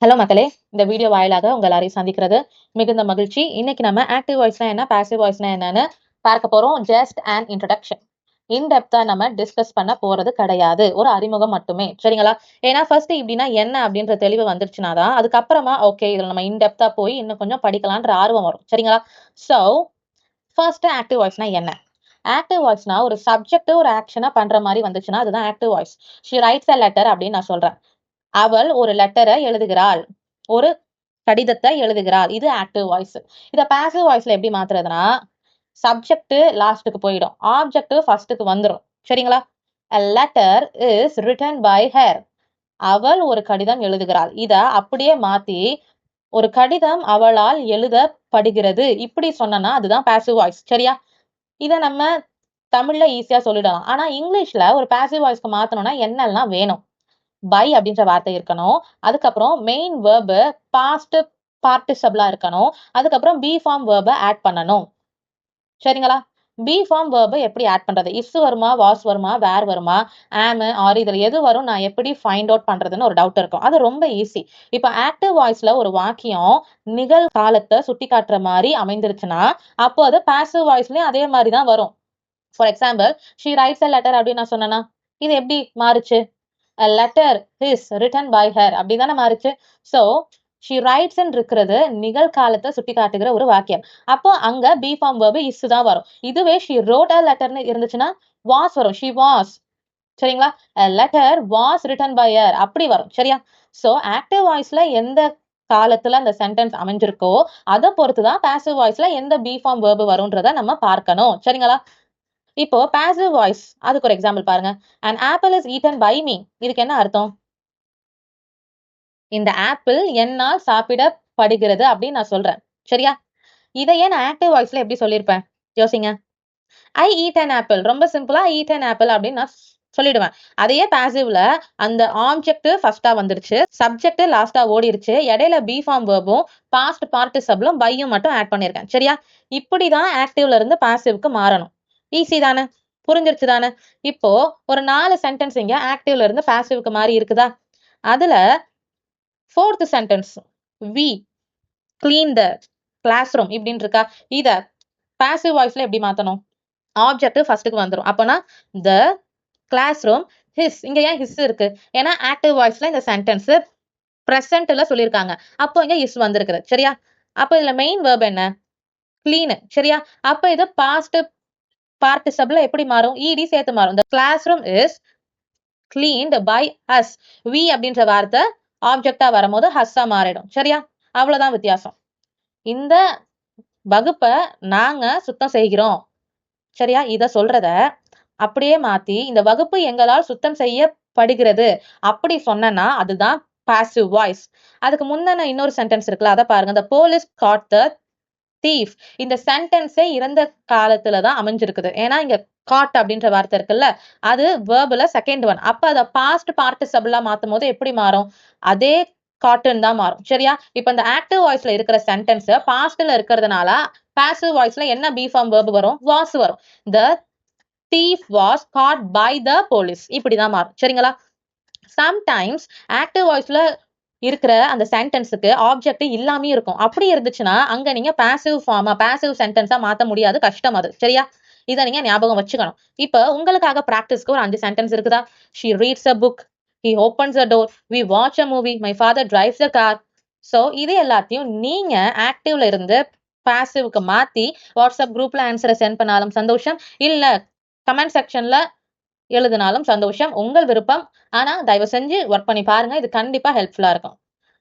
Hello மக்களே, இந்த video வாயிலாக உங்க எல்லாரையும் சந்திக்கிறது மிகுந்த மகிழ்ச்சி. இன்னைக்கு நம்ம ஆக்டிவ் வாய்ஸ்னா என்ன, பாசிவ் வாய்ஸ்னா என்னன்னு பார்க்க போறோம். Just and introduction. இன்டெப்தா நம்ம டிஸ்கஸ் பண்ண போறது கிடையாது, ஒரு அறிமுகம் மட்டுமே, சரிங்களா? ஏன்னா ஃபர்ஸ்ட் இப்படின்னா என்ன அப்படின்ற தெளிவு வந்துருச்சுன்னா தான் அதுக்கப்புறமா ஓகே இதுல நம்ம இன்டெப்தா போய் இன்னும் கொஞ்சம் படிக்கலான்ற ஆர்வம் வரும், சரிங்களா? ஸோ ஃபர்ஸ்ட் ஆக்டிவ் வாய்ஸ்னா என்ன? ஆக்டிவ் வாய்ஸ்னா ஒரு சப்ஜெக்ட் ஒரு ஆக்ஷனா பண்ற மாதிரி வந்துச்சுன்னா அதுதான் active voice. She rights a letter அப்படின்னு நான் சொல்றேன். அவள் ஒரு லெட்டரை எழுதுகிறாள், ஒரு கடிதத்தை எழுதுகிறாள். இது ஆக்டிவ் வாய்ஸ். இத பாசிவ் வாய்ஸ்ல எப்படி மாத்துறதுன்னா, சப்ஜெக்ட் லாஸ்ட்டுக்கு போயிடும், ஆப்ஜெக்ட் ஃபர்ஸ்ட்டுக்கு வந்துடும், சரிங்களா? A letter is written by her. அவள் ஒரு கடிதம் எழுதுகிறாள். இத அப்படியே மாத்தி ஒரு கடிதம் அவளால் எழுதப்படுகிறது இப்படி சொன்னா அதுதான் பாசிவ் வாய்ஸ், சரியா? இத நம்ம தமிழ்ல ஈஸியா சொல்லிடலாம். ஆனா இங்கிலீஷ்ல ஒரு பாசிவ் வாய்ஸ்க்கு மாத்தணும்னா என்னெல்லாம் வேணும்? பை அப்படின்ற வார்த்தை இருக்கணும். அதுக்கப்புறம் மெயின் வேர்பு பாஸ்ட் பார்ட்டிசிபிளா இருக்கணும். அதுக்கப்புறம் பி ஃபார்ம் வேர்பை ஆட் பண்ணணும், சரிங்களா? பி ஃபார்ம் வேர்பை எப்படி ஆட் பண்றது? இஸ் வருமா, வாஸ் வருமா, வேர் வருமா, ஆம், ஆர், இதுல எது வரும், நான் எப்படி ஃபைண்ட் அவுட் பண்றதுன்னு ஒரு டவுட் இருக்கும். அது ரொம்ப ஈஸி. இப்ப ஆக்டிவ் வாய்ஸ்ல ஒரு வாக்கியம் நிகழ்காலத்தை சுட்டி காட்டுற மாதிரி அமைந்துருச்சுன்னா அப்போ அது பாசிவ் வாய்ஸ்லயும் அதே மாதிரி தான் வரும். For example, she rights a letter அப்படின்னு நான் சொன்னேன்னா இது எப்படி மாறுச்சு? A letter is written by her அப்படிதானே மாறுச்சு. சோ she writes இருக்கிறது நிகழ்காலத்தை சுட்டி காட்டுகிற ஒரு வாக்கியம். அப்போ அங்க பி ஃபார்ம் verb is தான் வரும். இதுவே she wrote a letterன்னு இருந்துச்சுன்னா was வரும். she was, சரிங்களா? A letter was written by her அப்படி வரும், சரியா? சோ ஆக்டிவ் வாய்ஸ்ல எந்த காலத்துல அந்த சென்டென்ஸ் அமைஞ்சிருக்கோ அதை பொறுத்துதான் பாசிவ் வாய்ஸ்ல எந்த பி ஃபார்ம் verb வரும்ன்றத நம்ம பார்க்கணும், சரிங்களா? இப்போ பாசிவ் வாய்ஸ், அதுக்கு ஒரு எக்ஸாம்பிள் பாருங்க. an apple is eaten by me. இதுக்கு என்ன அர்த்தம்? இந்த ஆப்பிள் என்னால் சாப்பிடப்படுகிறது அப்படின்னு நான் சொல்றேன், சரியா? இதையே நான் ஆக்டிவ் வாய்ஸ்ல எப்படி சொல்லியிருப்பேன் யோசிங்க. I eat an apple. ரொம்ப சிம்பிளா ஈட் an apple அப்படின்னு நான் சொல்லிடுவேன். அதையே பாசிவ்ல அந்த ஆப்ஜெக்ட் ஃபர்ஸ்டா வந்துருச்சு, சப்ஜெக்ட் லாஸ்டா ஓடிருச்சு, இடையில பி ஃபார்ம் வேர்பும் பாஸ்ட் பார்ட்டிசிபிளும் பையும் மட்டும் ஆட் பண்ணிருக்கேன், சரியா? இப்படிதான் ஆக்டிவ்ல இருந்து பாசிவ்க்கு மாறணும். ஈஸி தானே? புரிஞ்சிருச்சு தானே? இப்போ ஒரு 4 சென்டென்ஸ் இங்க ஆக்டிவ்ல இருந்து பாசிவ்க்கு மாறி இருக்குதா? அதுல fourth sentence we clean the classroom இப்படின்னு இருக்கா? இத பாசிவ் வாய்ஸ்ல எப்படி மாத்தணும்? ஆப்ஜெக்ட் ஃபர்ஸ்ட்டுக்கு வந்துரும். அப்பனா த கிளாஸ் ரூம் ஹிஸ். இங்க ஏன் ஹிஸ் இருக்கு? ஏன்னா ஆக்டிவ் வாய்ஸ்ல இந்த சென்டென்ஸ் பிரசன்ட்ல சொல்லியிருக்காங்க, அப்போ இங்க இஸ் வந்திருக்குது, சரியா? அப்ப இதுல மெயின் வேர்ப் என்ன? கிளீன், சரியா? அப்ப இது பாஸ்ட் பார்ட்டிசிபிள் எப்படி மாறும்? ed சேர்த்து மாறும். the classroom is cleaned by us. we அப்படின்ற வார்த்தை ஆப்ஜெக்டா வரும்போது ஹஸ்ஸா மாறிடும், சரியா? அவ்வளவுதான் வித்தியாசம். இந்த வகுப்பை நாங்க சுத்தம் செய்கிறோம், சரியா? இத சொல்றத அப்படியே மாத்தி இந்த வகுப்பு எங்களால் சுத்தம் செய்யப்படுகிறது அப்படி சொன்னா அதுதான் பாசிவ் வாய்ஸ். அதுக்கு முந்தின இன்னொரு சென்டென்ஸ் இருக்குல்ல, அதை பாருங்க. the police caught the thief. இந்த சென்டென்ஸே இறந்த காலத்துல தான் அமைஞ்சிருக்குது. ஏன்னா இங்க காட் அப்படின்ற வார்த்தை இருக்குல்ல, அது வேர்புல செகண்ட் ஒன். அப்ப அத பாஸ்ட் பார்ட்டிசிபிளா மாத்தும் போது எப்படி மாறும்? அதே காட்டன் தான் மாறும், சரியா? இப்ப இந்த ஆக்டிவ் வாய்ஸ்ல இருக்கிற சென்டென்ஸ் பாஸ்ட்ல இருக்கிறதுனால பாசிவ் வாய்ஸ்ல என்ன பி ஃபார்ம் வேர்ப் வரும்? வாஸ் வரும். the thief was caught by the police இப்படிதான் மாறும், சரிங்களா? சம்டைம்ஸ் ஆக்டிவ் வாய்ஸ்ல இருக்கிற அந்த சென்டென்ஸுக்கு ஆப்ஜெக்ட் இல்லாம இருக்கும். அப்படி இருந்துச்சுன்னா அங்க நீங்க பாசிவ் சென்டென்ஸா மாத்த முடியாது, கஷ்டம் அது, சரியா? இத நீங்க ஞாபகம் வச்சுக்கணும். இப்ப உங்களுக்காக பிராக்டிஸ்க்கு ஒரு 5 சென்டென்ஸ் இருக்குதா? she reads a book, he opens a door, we watch a movie, my father drives a car. So இது எல்லாத்தையும் நீங்க ஆக்டிவ்ல இருந்து பாசிவ்க்கு மாத்தி வாட்ஸ்அப் குரூப்ல ஆன்சரை சென்ட் பண்ணாலும் சந்தோஷம், இல்ல கமெண்ட் செக்ஷன்ல எழுதினாலும் சந்தோஷம், உங்கள் விருப்பம். ஆனா தயவு செஞ்சு ஒர்க் பண்ணி பாருங்க, இது கண்டிப்பா ஹெல்ப்ஃபுல்லா இருக்கும்.